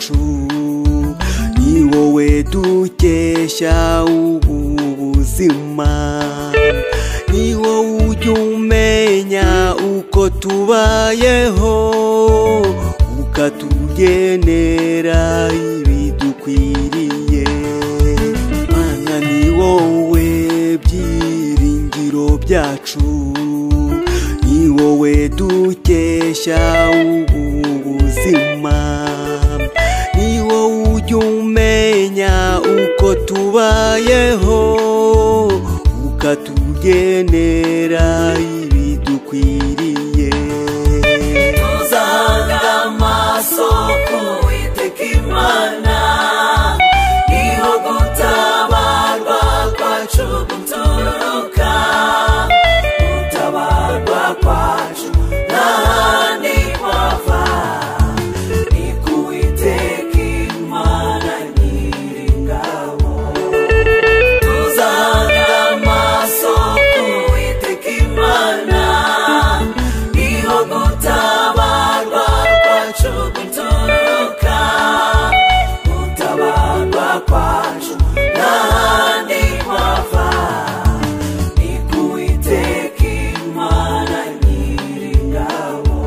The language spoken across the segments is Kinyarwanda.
byacu ni wowe dukesha ubu buzima, ni wowe ujya umenya uko tubayeho ukatugenera ibidukwiriye. Mana ni wowe byiringiro byacu, ni wowe dukesha ubu buzima, ni wowe ujya umenya uko tubayeho ukatugenera ibidukwiriye. Tuzanga amaso ku Uwiteka Imana, niho gutabarwa kwacu guturuka, gutabarwa kwacu ntahandi kwava, ni ku Uwiteka Imana Nyiringabo. Tuzanga amaso ku Uwiteka Imana, niho gutabarwa kwacu guturuka, gutabarwa kwacu ntahandi kwava, ni ku Uwiteka Imana Nyiringabo.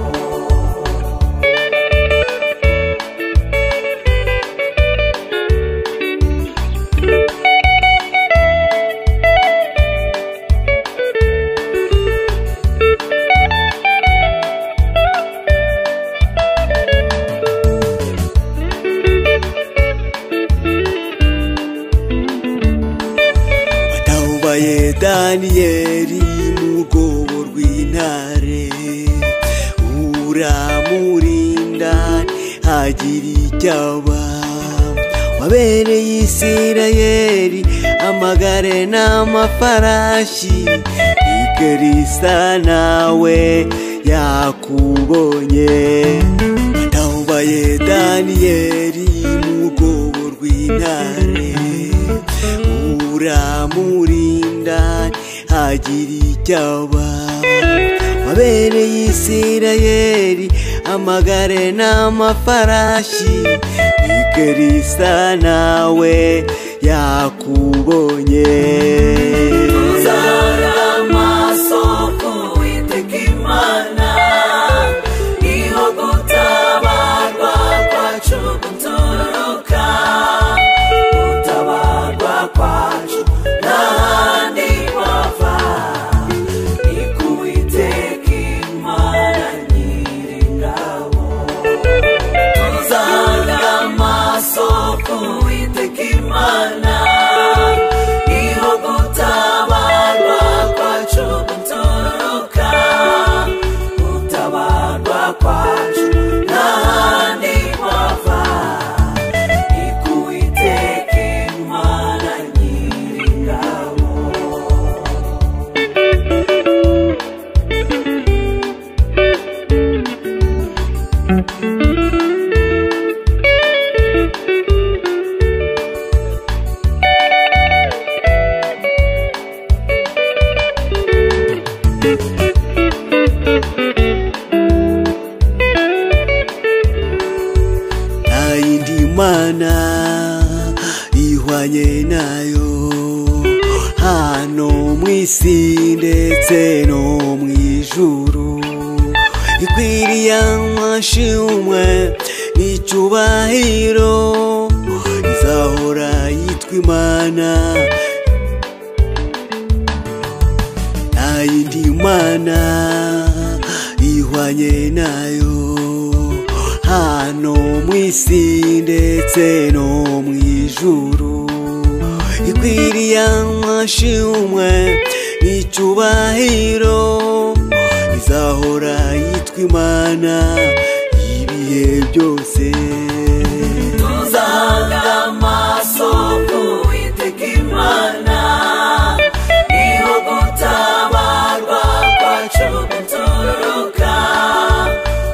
Watabaye Daniyeli mu rwobo rw'intare, uramurinda hagira icyaba. Wabereye Isirayeli amagare n'amafarashi, Ikarisa nawe yakubonye. Watabaye Daniyeli mu rwobo rw'intare, uramurinda hagira icyaba. Wabereye Isirayeli amagare n'amafarashi, Ikarisa nawe yakubonye. Tuzanga amaso ku Uwiteka Imana, niho gutabarwa kwacu guturuka, gutabarwa kwacu ntahandi kwava, ni ku Uwiteka Imana Nyiringabo. Tuzanga amaso ku Uwiteka Imana, niho gutabarwa kwacu guturuka, gutabarwa kwacu ntahandi kwava, ni ku Uwiteka Imana Nyiringabo. Nta yindi mana ihwanye nayo hano mu isi ndetse no mu ijuru, ikwiriye amashimwe n'icyubahiro, izahora yitwa Imana. Nta yindi mana ihwanye nayo hano mu isi ndetse no mu ijuru, ikwiriye amashimwe n'icyubahiro, izahora yitwa Imana ibihe byose. Tuzanga amaso ku Uwiteka Imana, niho gutabarwa kwacu guturuka,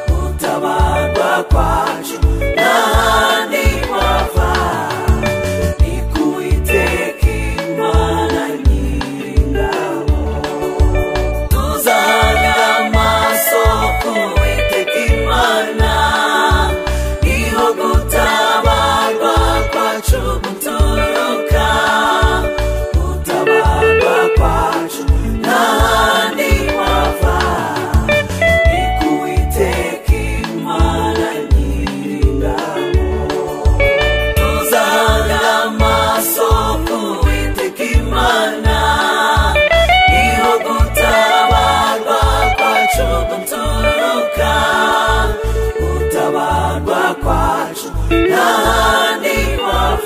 gutabarwa kwacu ntahandi kwava, ni ku Uwiteka Imana Nyiringabo. Tuzanga amaso ku Uwiteka Imana, niho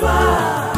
yehova